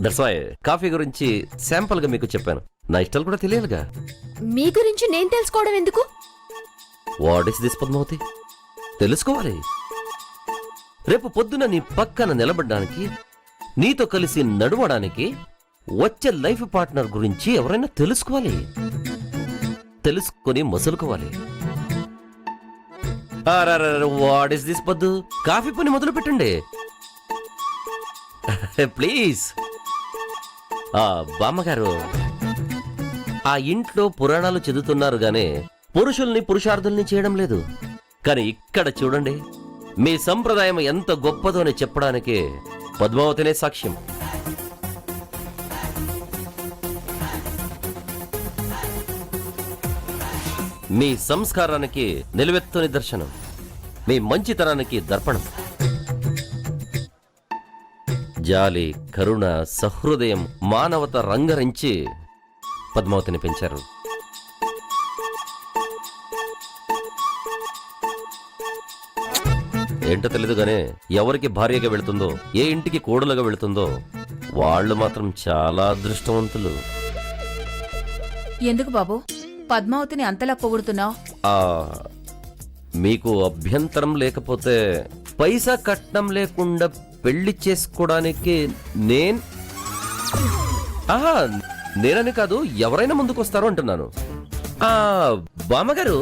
That's why coffee గురించి sample గా మీకు చెప్పాను. నా ఇష్టాలు కూడా తెలియాలిగా. మీ గురించి నేను తెలుసుకోవడం ఎందుకు? What is this Padmavati? తెలుసుకోవాలి. రేపు పొద్దున నీ పక్కన నిలబడడానికి, నీతో కలిసి నడవడానికి వచ్చే లైఫ్ పార్ట్నర్ గురించి ఎవరైనా తెలుసుకోవాలి. తెలుసుకొని మసులుకోవాలి. వాట్ ఇస్ దిస్ పద్దు? కాఫీ పని మొదలు పెట్టండి ప్లీజ్. బామ్మగారు, ఆ ఇంట్లో పురాణాలు చదువుతున్నారు గానే పురుషుల్ని పురుషార్థుల్ని చేయడం లేదు. కానీ ఇక్కడ చూడండి, మీ సంప్రదాయం ఎంత గొప్పదో అని చెప్పడానికి పద్మావతినే సాక్ష్యం. మీ సంస్కారానికి నిలువెత్తు నిదర్శనం, మీ మంచితనానికి దర్పణం. జాలి, కరుణ, సహృదయం, మానవత రంగరించి పద్మావతిని పెంచారు. ఏంటో తెలీదు గానే ఎవరికి భార్యగా వెళుతుందో, ఏ ఇంటికి కోడలుగా వెళుతుందో వాళ్ళు మాత్రం చాలా అదృష్టవంతులు. ఎందుకు బాబు పద్మావతిని అంతలా పొగుడుతున్నావు? మీకు అభ్యంతరం లేకపోతే పైసా కట్నం లేకుండా పెళ్లి చేసుకోవడానికి నేనని కాదు, ఎవరైనా ముందుకొస్తారో అంటున్నాను. బామ్మగారు,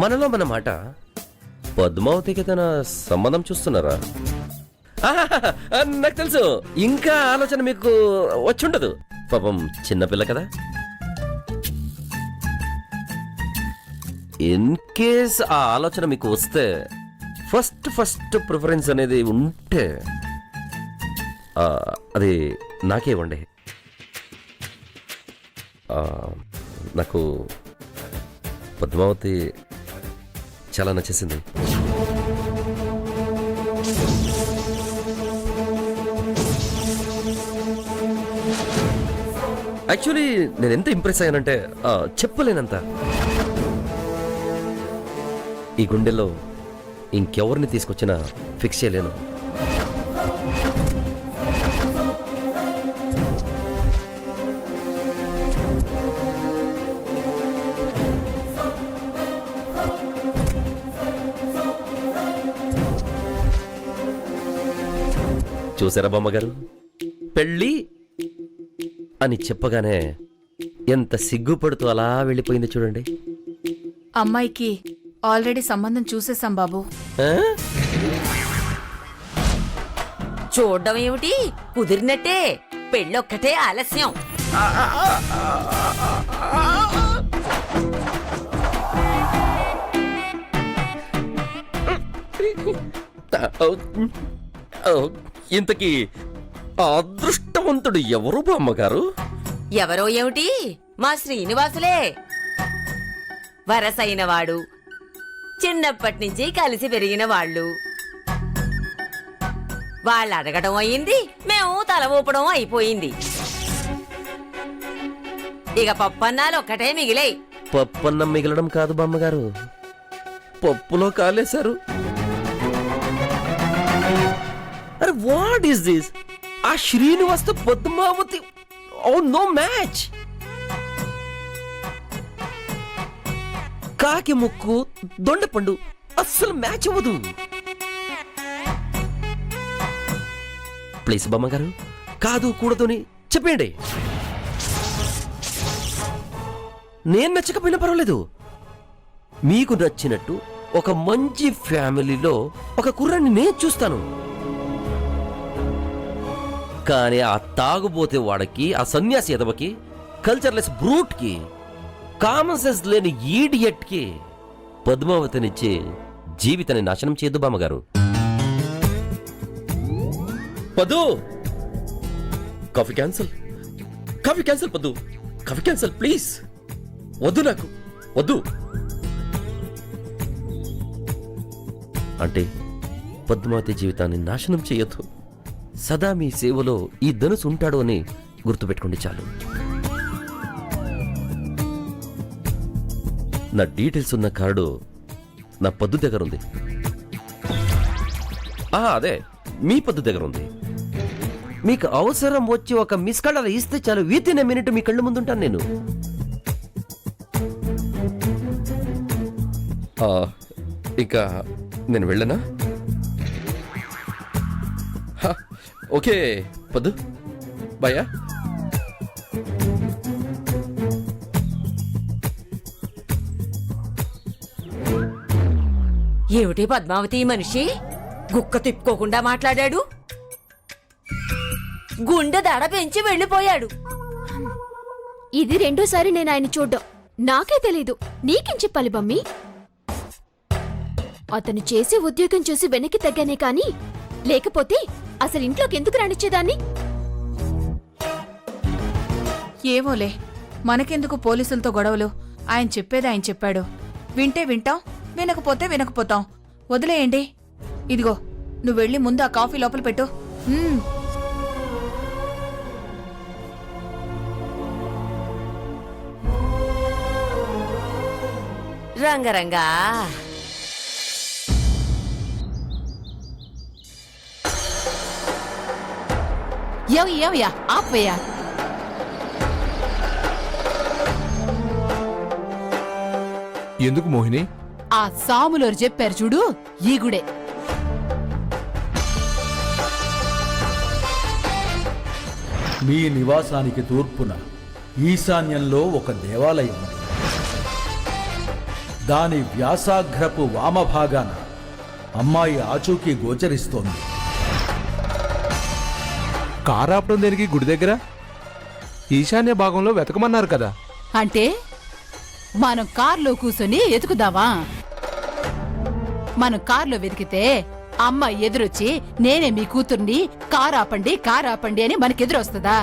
మనలో మన మాట, పద్మావతికి తన సంబంధం చూస్తున్నారా? నాకు తెలుసు, ఇంకా ఆలోచన మీకు వచ్చుండదు. పాపం చిన్నపిల్ల కదా. ఇన్ కేస్ ఆ ఆలోచన మీకు వస్తే ఫస్ట్ ప్రిఫరెన్స్ అనేది ఉంటే అది నాకే ఇవ్వండి. నాకు పద్మావతి చాలా నచ్చేసింది. యాక్చువల్లీ నేను ఎంత ఇంప్రెస్ అయ్యానంటే చెప్పలేనంత. ఈ గుండెల్లో ఇంకెవరిని తీసుకొచ్చినా ఫిక్స్ చేయలేను. చూసారా బామ్మగారు, పెళ్ళి అని చెప్పగానే ఎంత సిగ్గుపడుతూ అలా వెళ్ళిపోయింది చూడండి. అమ్మాయికి ఆల్రెడీ సంబంధం చూసేసాం బాబు. చూడడం ఏమిటి, కుదిరినట్టే. పెళ్ళొక్కటే ఆలస్యం. ఇంతకీ అదృష్టవంతుడు ఎవరు బామ్మగారు? ఎవరో ఏమిటి, మా శ్రీనివాసులే. వరసైనవాడు, చిన్నప్పటి నుంచి కలిసి పెరిగిన వాళ్ళు. వాళ్ళు అడగడం అయింది, మేము తల ఊపడం అయిపోయింది. ఇక పప్పన్నాలు ఒక్కటే మిగిలాయి. పప్పన్నం మిగలడం కాదు బామ్మగారు, పప్పులో కాలేశారు. అరే వాట్ ఈస్ దిస్? ఆ Srinivas Padmavati, oh no match. కాకి ముక్కు, దొండపండు అస్సలు మ్యాచ్ అవ్వదు. ప్లీజ్ బామ్మగారు, కాదు కూడదని చెప్పండి. నేను నచ్చకపోయినా పర్వాలేదు, మీకు నచ్చినట్టు ఒక మంచి ఫ్యామిలీలో ఒక కుర్రాన్ని నేను చూస్తాను. కానీ ఆ తాగుబోతే వాడికి, ఆ సన్యాసి ఎదవకి, కల్చర్లెస్ బ్రూట్కి, కామన్ సెన్స్ లేని ఈడియట్కి పద్మావతినిచ్చి జీవితాన్ని నాశనం చేయద్దు బామ్మగారు. పద్దు, కాఫీ క్యాన్సల్, కాఫీ క్యాన్సల్ పద్దు, కాఫీ క్యాన్సల్ ప్లీజ్. వద్దు, నాకు వద్దు. అంటే పద్మావతి జీవితాన్ని నాశనం చేయొద్దు. సదా మీ సేవలో ఈ ధనుసు ఉంటాడు అని గుర్తుపెట్టుకోండి చాలు. నా డీటెయిల్స్ ఉన్న కార్డు నా పద్దు దగ్గర ఉంది. అదే మీ పద్దు దగ్గర ఉంది. మీకు అవసరం వచ్చి ఒక మిస్ కాల్ అలా ఇస్తే చాలు, వితిన్ ఏ మినిట్ మీ కళ్ళు ముందుంటాను నేను. ఇంకా నేను వెళ్ళనా? ఓకే పద్దు, బాయా. ఏమిటి పద్మావతి మనిషి గుక్క తిప్పుకోకుండా మాట్లాడాడు? గుండె దడ పెంచి వెళ్ళిపోయాడు. ఇది రెండోసారి నేను ఆయన చూడ్డం. నాకే తెలీదు, నీకేం చెప్పాలి బమ్మి? అతను చేసే ఉద్యోగం చూసి వెనక్కి తగ్గానే కాని, లేకపోతే అసలు ఇంట్లోకి ఎందుకు రానిచ్చేదాన్ని? ఏమోలే, మనకెందుకు పోలీసులతో గొడవలు? ఆయన చెప్పేది ఆయన చెప్పాడు. వింటే వింటాం, వినకపోతే వినకపోతాం. వదిలేయండి. ఇదిగో, నువ్వు వెళ్ళి ముందు ఆ కాఫీ లోపల పెట్టు. రంగరంగా ఏమయ్యా ఆపయ్యా. ఎందుకు మోహిని? ఆ సాములోరు చెప్పారు చూడు, ఈ గుడే. మీ నివాసానికి తూర్పున ఈశాన్యంలో ఒక దేవాలయం ఉంది. దాని వ్యాసాగ్రపు వామభాగాన అమ్మాయి ఆచూకీ గోచరిస్తోంది. కారాపడం దేనికి గుడి దగ్గర? ఈశాన్య భాగంలో వెతకమన్నారు కదా. అంటే మనం కార్లో కూర్చొని ఎతుకుదామా? మనం కార్లో వెతికితే అమ్మ ఎదురొచ్చి నేనే మీ కూతుర్ని కారాపండి అని మనకెదురొస్తుందా?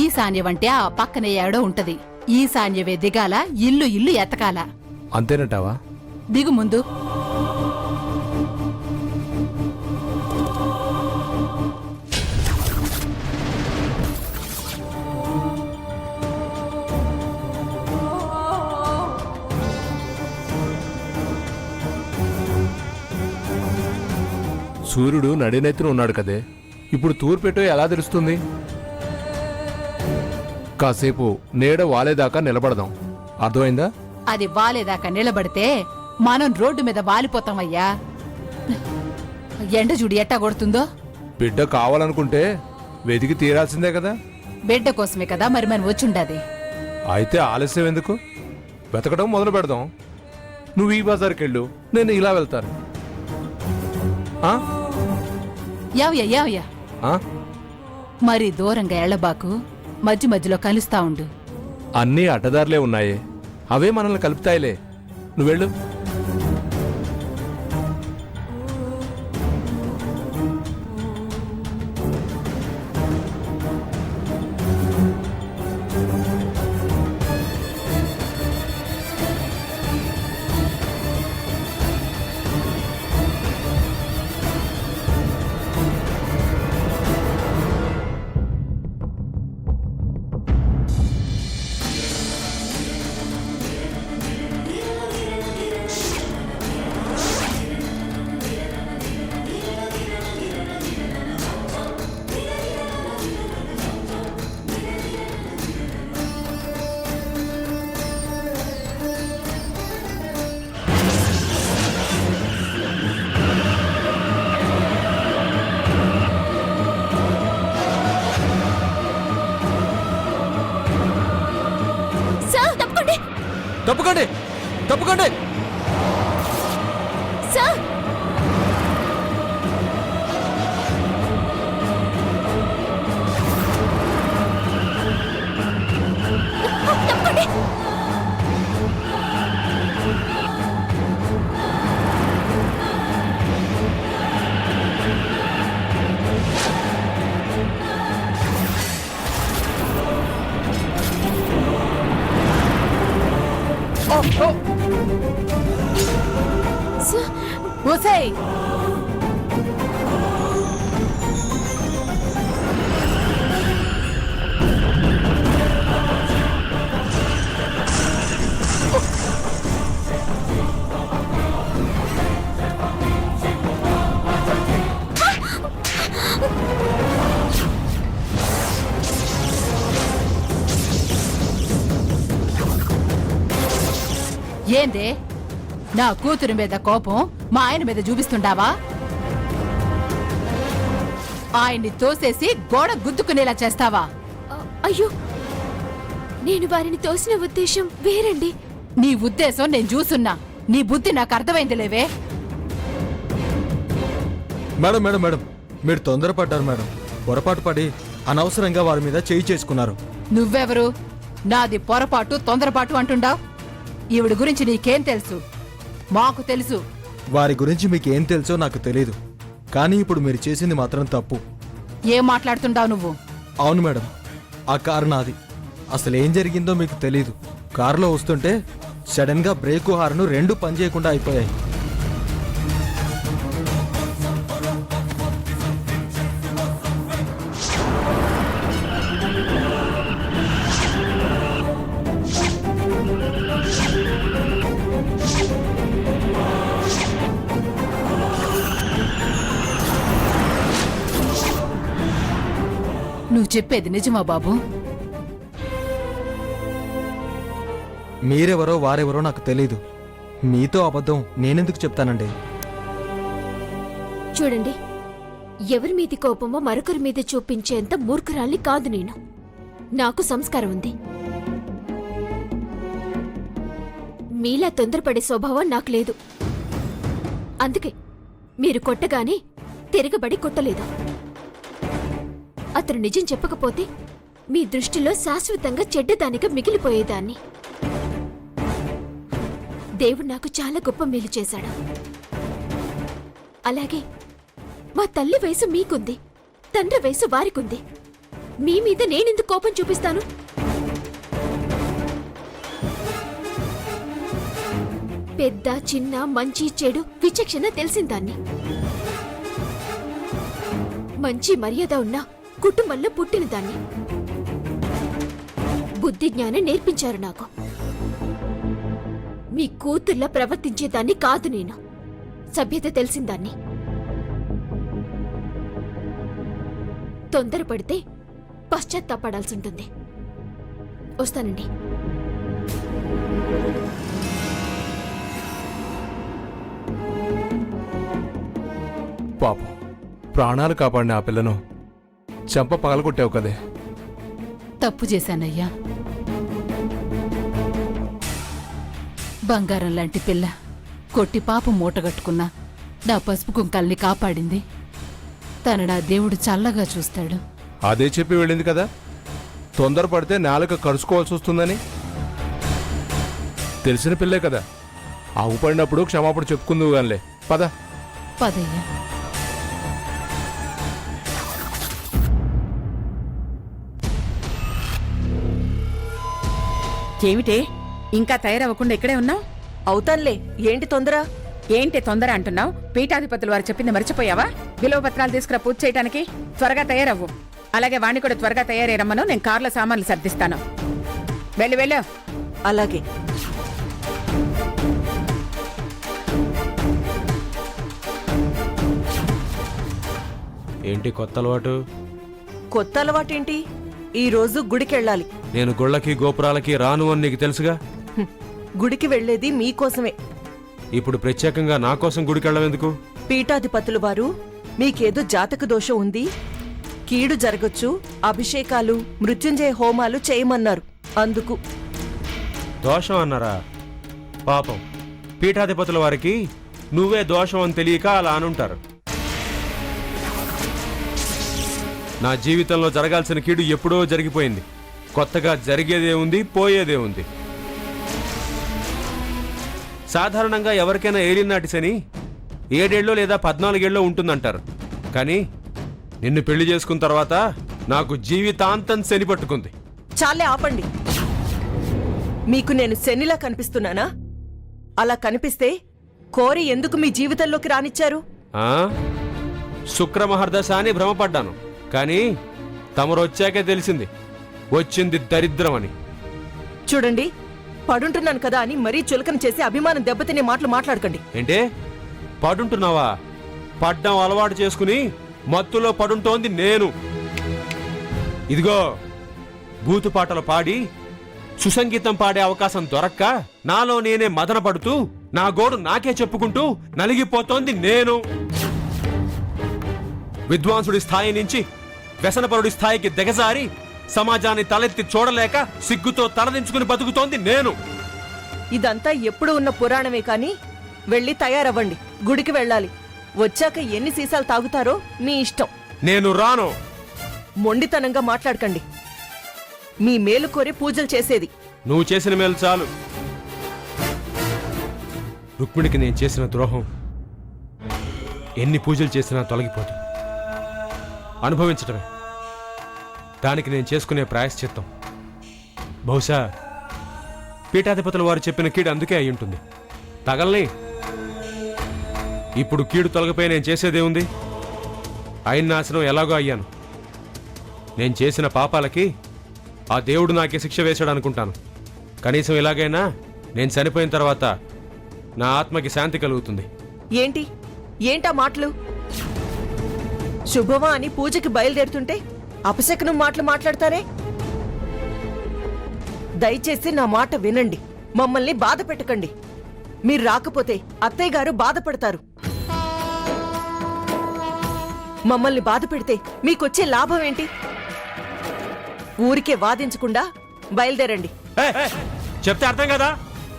ఈశాన్యం అంటే ఆ పక్కనే ఏడో ఉంటది. ఈశాన్యవే దిగాల, ఇల్లు ఎతకాల. అంతేనంటావా? దిగు ముందు. సూర్యుడు నడినెత్తున ఉన్నాడు కదే, ఇప్పుడు తూర్పెటో ఎలా తెలుస్తుంది? కాసేపు నీడ వాలేదాకా నిలబడదాం, అర్థమైందా? అది వాలేదాకా నిలబడితే మనం రోడ్డు మీద వాలిపోతామయ్యా. ఎండ చూడు ఎట్టా కొడుతుందో. బిడ్డ కావాలనుకుంటే వెతికి తీరాల్సిందే కదా. బిడ్డ కోసమే కదా మరి మనం వచ్చుండది. అయితే ఆలస్యం ఎందుకు? వెతకడం మొదలు పెడదాం. నువ్వు ఈ బజార్కి వెళ్ళు, నేను ఇలా వెళ్తాను. ఆ? యావయ్యా ఆ? మరి దూరంగా ఎళ్ళబాకు, మధ్యలో కలుస్తా ఉండు. అన్నీ అడ్డదారులే ఉన్నాయే, అవే మనల్ని కలుపుతాయిలే. నువ్వెళ్ళు. సార్ తప్పకండి, తప్పుకోండి, తప్పుకోండి. సార్. తప్పకండి. ఓసేయ్, ఏందే నా కూతురి మీద కోపం మా ఆయన మీద చూపిస్తుండావా? ఆయన్ని తోసేసి గోడ గుద్దుకునేలా చేస్తావా? అయ్యో, నేను వారిని తోసిన ఉద్దేశం వేరండి. నీ ఉద్దేశం నేను చూసున్నా, నీ బుద్ధి నాకు అర్థమైంది లేవే. మేడం మేడం మేడం మీరు తొందరపడ్డారు మేడం. పొరపాటు పడి అనవసరంగా వారి మీద చేయి చేసుకున్నారు. నువ్వెవరు నాది పొరపాటు తొందరపాటు అంటుండావు? ఈవిడ గురించి నీకేం తెలుసు? మాకు తెలుసు. వారి గురించి మీకేం తెలుసో నాకు తెలీదు, కానీ ఇప్పుడు మీరు చేసింది మాత్రం తప్పు. ఏం మాట్లాడుతుండావు నువ్వు? అవును మేడం, ఆ కారు నాది. అసలు ఏం జరిగిందో మీకు తెలీదు. కారులో వస్తుంటే సడన్ గా బ్రేకు హార్ను రెండు పనిచేయకుండా అయిపోయాయి. నువ్వు చెప్పేది నిజమా బాబు? మీరెవరో వారెవరో నాకు తెలీదు. మీతో అబద్ధం నేనెందుకు చెప్తానండి? చూడండి, ఎవరి మీది కోపమో మరొకరి మీద చూపించేంత మూర్ఖురాల్ని కాదు నేను. నాకు సంస్కారం ఉంది. మీలా తొందరపడే స్వభావం నాకు లేదు. అందుకే మీరు కొట్టగానే తిరగబడి కొట్టలేదు. అతను నిజం చెప్పకపోతే మీ దృష్టిలో శాశ్వతంగా చెడ్డదానిగా మిగిలిపోయేదాన్ని. దేవుడు నాకు చాలా గొప్ప మేలు చేశాడు. అలాగే మా తల్లి వయసు మీకుంది, తండ్రి వయసు వారికుంది. మీ మీద నేనెందుకు కోపం చూపిస్తాను? పెద్ద చిన్న మంచి చెడు విచక్షణ తెలిసిందాన్ని. మంచి మర్యాద ఉన్న కుటుంబంలో పుట్టిన దాన్ని. బుద్ధి జ్ఞానం నేర్పించారు నాకు. మీ కూతుర్లా ప్రవర్తించేదాన్ని కాదు నేను. సభ్యత తెలిసిందాన్ని. తొందరపడితే పశ్చాత్తాపడాల్సి ఉంటుంది. వస్తానండి. పాపం, ప్రాణాలు కాపాడిన ఆ పిల్లను చెంప పగలగొట్టావు కదే. తప్పు చేశానయ్యా. బంగారం లాంటి పిల్ల కొట్టి పాపం మూటగట్టుకున్నా నా పసుపు కుంకాల్ని కాపాడింది. తను నా దేవుడు చల్లగా చూస్తాడు. అదే చెప్పి వెళ్ళింది కదా, తొందరపడితే నాలుక కరుచుకోవాల్సి వస్తుందని. తెలిసిన పిల్లే కదా, ఆగుపడినప్పుడు క్షమాపణ చెప్పుకుందువు గానిలే. పద. పదయ్యా. ఏమిటే ఇంకా తయారవ్వకుండా ఇక్కడే ఉన్నావు? అవుతాన్లే, ఏంటి తొందర? ఏంటి తొందర అంటున్నావు? పీఠాధిపతులు వారు చెప్పింది మర్చిపోయావా? విలువ పత్రాలు తీసుకురా పూజ చేయడానికి. త్వరగా తయారవ్వు. అలాగే వాణ్ణి కూడా త్వరగా తయారయ్యమ్మను. నేను కార్ల సామాన్లు సర్దిస్తాను. వెళ్ళు. అలాగే. ఏంటి కొత్త అలవాటు? కొత్త అలవాటేంటి? ఈ రోజు గుడికెళ్ళాలి. నేను గుళ్ళకి గోపురాలకి రాను అని నీకు తెలుసుగా. గుడికి వెళ్లేది మీకోసమే. ఇప్పుడు ప్రత్యేకంగా నా కోసం గుడికి వెళ్ళవెందుకు? పీఠాధిపతులు వారు మీకేదో జాతక దోషం ఉంది, కీడు జరగొచ్చు, అభిషేకాలు మృత్యుంజయ హోమాలు చేయమన్నారు. అందుకు. దోషం అన్నారా? పాపం, పీఠాధిపతుల వారికి నువ్వే దోషం అని తెలియక అలా అనుంటారు. నా జీవితంలో జరగాల్సిన కీడు ఎప్పుడో జరిగిపోయింది. కొత్తగా జరిగేదే ఉంది, పోయేదే ఉంది. సాధారణంగా ఎవరికైనా ఏలినాటి శని 7 ఏళ్ళో లేదా 14 ఏళ్ళో ఉంటుందంటారు. కానీ నిన్ను పెళ్లి చేసుకున్న తర్వాత నాకు జీవితాంతం శని పట్టుకుంది. చాలే, ఆపండి. మీకు నేను శనిలా కనిపిస్తున్నానా? అలా కనిపిస్తే కోరి ఎందుకు మీ జీవితంలోకి రానిచ్చారు? శుక్రమహర్దశ అని భ్రమపడ్డాను, కానీ తమరొచ్చాకే తెలిసింది వచ్చింది దరిద్రం అని. చూడండి, పడుంటున్నాను కదా అని మరీ చులకన చేసి అభిమానం దెబ్బతినే మాటలు మాట్లాడకండి. ఏంటే పడుంటున్నావా? పడ్డం అలవాటు చేసుకుని మత్తులో పడుంటోంది నేను. ఇదిగో బూతు పాటలు పాడి సుసంగీతం పాడే అవకాశం దొరక్క నాలో నేనే మదన పడుతూ నా గోడు నాకే చెప్పుకుంటూ నలిగిపోతోంది నేను. విద్వాంసుడి స్థాయి నుంచి వ్యసనపరుడి స్థాయికి దిగజారి సమాజాన్ని తలెత్తి చూడలేక సిగ్గుతో తలదించుకుని బతుకుతోంది నేను. ఇదంతా ఎప్పుడు ఉన్న పురాణమే కాని వెళ్ళి తయారవ్వండి, గుడికి వెళ్ళాలి. వచ్చాక ఎన్ని సీసాలు తాగుతారో మీ ఇష్టం. నేను రాను. మొండితనంగా మాట్లాడకండి. మీ మేలు కోరి పూజలు చేసేది. నువ్వు చేసిన మేలు చాలు. రుక్మిణికి నేను చేసిన ద్రోహం ఎన్ని పూజలు చేసినా తొలగిపోదు. అనుభవించటమే దానికి నేను చేసుకునే ప్రాయశ్చిత్తం. బహుశా పీఠాధిపతుల వారు చెప్పిన కీడు అందుకే అయి ఉంటుంది. తగల్ని. ఇప్పుడు కీడు తొలగిపోయి నేను చేసేదే ఉంది. అయిన నాశనం ఎలాగో అయ్యాను. నేను చేసిన పాపాలకి ఆ దేవుడు నాకే శిక్ష వేశాడు అనుకుంటాను. కనీసం ఇలాగైనా నేను చనిపోయిన తర్వాత నా ఆత్మకి శాంతి కలుగుతుంది. ఏంటా మాటలు? శుభమా అని పూజకి బయలుదేరుతుంటే అపశకునం మాటలు మాట్లాడతారే? దయచేసి నా మాట వినండి. మమ్మల్ని బాధ పెట్టకండి. మీరు రాకపోతే అత్తయ్య గారు బాధపడతారు. మమ్మల్ని బాధ పెడితే మీకొచ్చే లాభం ఏంటి? ఊరికే వాదించకుండా బయలుదేరండి. చెప్తే అర్థం కదా?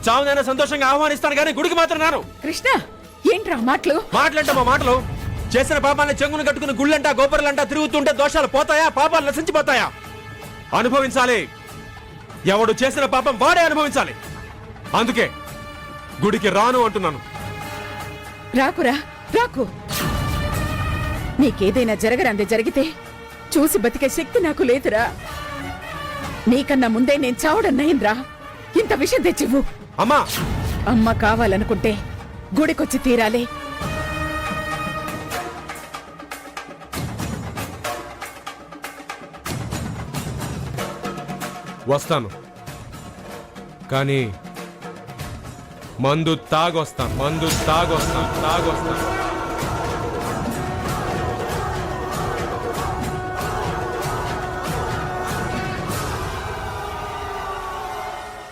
చావునైనా సంతోషంగా ఆహ్వానిస్తాను కానీ గుడికి మాత్రం రాను. కృష్ణ, ఏంట్రా మాటలు? మాటలంటమ్మా మాటలు. చేసిన పాపాలని చెంగును కట్టుకుని గుళ్ళంటా గోపురాలంటా తిరుగుతుంటే దోషాలు పోతాయా? పాపాలు నశించిపోతాయా? అనుభవించాలి. ఎవడు చేసిన పాపం వాడే అనుభవించాలి. అందుకే గుడికి రాను అంటున్నాను. రాకురా, రాకు. నీకేదైనా జరగరందే జరిగితే చూసి బతికే శక్తి నాకు లేదురా. నీకన్నా ముందే నేను చావడం నయ్యింద్రా. ఇంత విషయం తెచ్చివ్వు. అమ్మా, అమ్మ కావాలనుకుంటే గుడికొచ్చి తీరాలి. వస్తాను కానీ మందు తాగొస్తాను.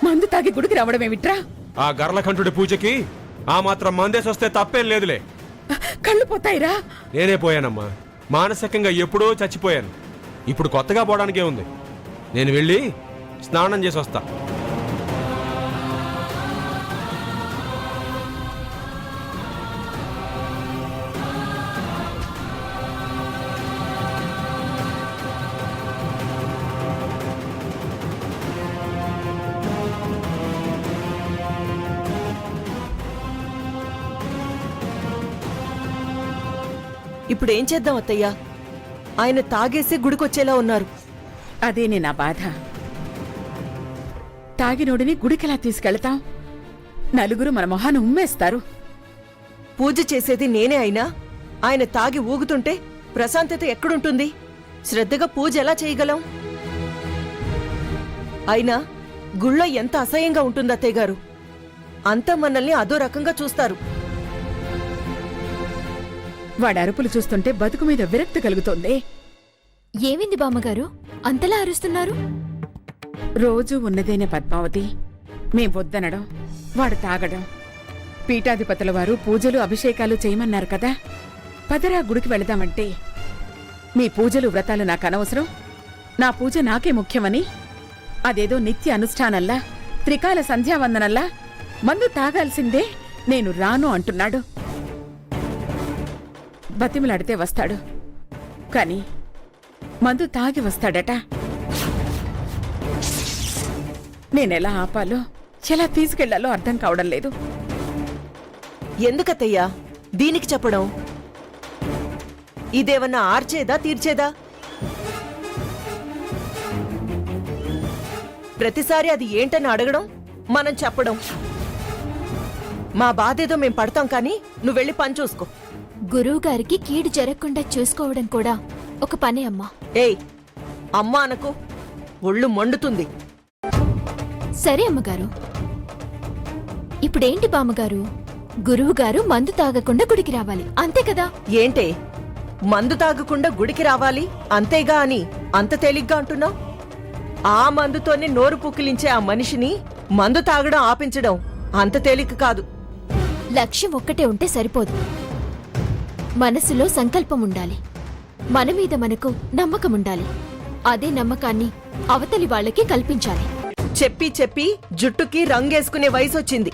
మందు తాగి గుడికి రావడమేమిట్రా? ఆ గర్లకంఠుడి పూజకి ఆ మాత్రం మందేసొస్తే తప్పేం లేదులే. కళ్ళు పోతాయిరా. నేనే పోయానమ్మా. మానసికంగా ఎప్పుడో చచ్చిపోయాను. ఇప్పుడు కొత్తగా పోవడానికే ఉంది. నేను వెళ్ళి స్నానం చేసి వస్తా. ఇప్పుడు ఏం చేద్దాం అత్తయ్య? ఆయన తాగేసి గుడికొచ్చేలా ఉన్నారు. అదేనే నా బాధ. తాగినోడిని గుడికెలా తీసుకెళ్తాం? నలుగురు మన మొహాన్ని ఉమ్మేస్తారు. పూజ చేసేది నేనే అయినా ఆయన తాగి ఊగుతుంటే ప్రశాంతత ఎక్కడుంటుంది? శ్రద్ధగా పూజ ఎలా చేయగలం? అయినా గుళ్ళో ఎంత అసహ్యంగా ఉంటుంది అత్తయ్య గారు. అంతా మనల్ని అదో రకంగా చూస్తారు. వాడి అరుపులు చూస్తుంటే బతుకు మీద విరక్తి కలుగుతోంది. ఏమింది బామ్మగారు అంతలా అరుస్తున్నారు? రోజూ ఉన్నదేనే పద్మావతి. మేం వద్దనడం, వాడు తాగడం. పీఠాధిపతుల వారు పూజలు అభిషేకాలు చేయమన్నారు కదా. పదరా గుడికి వెళదామంటే మీ పూజలు వ్రతాలు నాకు అనవసరం, నా పూజ నాకే ముఖ్యమని, అదేదో నిత్య అనుష్ఠానల్లా త్రికాల సంధ్యావందనల్లా మందు తాగాల్సిందే నేను రాను అంటున్నాడు. బతిమలాడితే వస్తాడు, కాని మందు తాగి వస్తాడట. నేనెలా ఆపాలో, ఎలా తీసుకెళ్లాలో అర్థం కావడం లేదు. ఎందుకత్తయ్యా దీనికి చెప్పడం? ఇదేమన్నా ఆర్చేదా తీర్చేదా? ప్రతిసారి అది ఏంటని అడగడం, మనం చెప్పడం. మా బాధేదో మేం పడతాం కానీ నువ్వెళ్ళి పని చూసుకో. గురువుగారికి కీడు జరగకుండా చూసుకోవడం కూడా ఒక పనే అమ్మా. ఏయ్, అమ్మా అనకు, ఒళ్ళు మండుతుంది. సరే అమ్మగారు. ఇప్పుడేంటి బామ్మగారు? గురువుగారు మందు తాగకుండా గుడికి రావాలి అంతే కదా? ఏంటే మందు తాగకుండా గుడికి రావాలి అంతేగా అని అంత తేలిగ్గా అంటున్నావు? ఆ మందుతోనే నోరు పుక్కిలించే ఆ మనిషిని మందు తాగడం ఆపించడం అంత తేలిక కాదు. లక్ష్యం ఒక్కటే ఉంటే సరిపోదు. మనసులో సంకల్పం ఉండాలి. మన మీద మనకు నమ్మకం ఉండాలి. అదే నమ్మకాన్ని అవతలి వాళ్ళకి కల్పించాలి. చెప్పి చెప్పి జుట్టుకి రంగేసుకునే వయసొచ్చింది.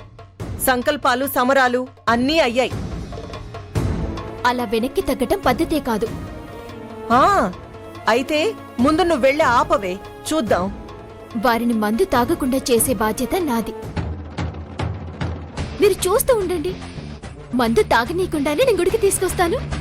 సంకల్పాలు సమరాలు అన్నీ అయ్యాయి. అలా వెనక్కి తగ్గటం పద్ధతే కాదు. ఆ అయితే ముందు నువ్వు వెళ్ళి ఆపవే, చూద్దాం. వారిని మందు తాగకుండా చేసే బాధ్యత నాది. మీరు చూస్తూ ఉండండి. మందు తాగనీయకుండానే నేను గుడికి తీసుకొస్తాను.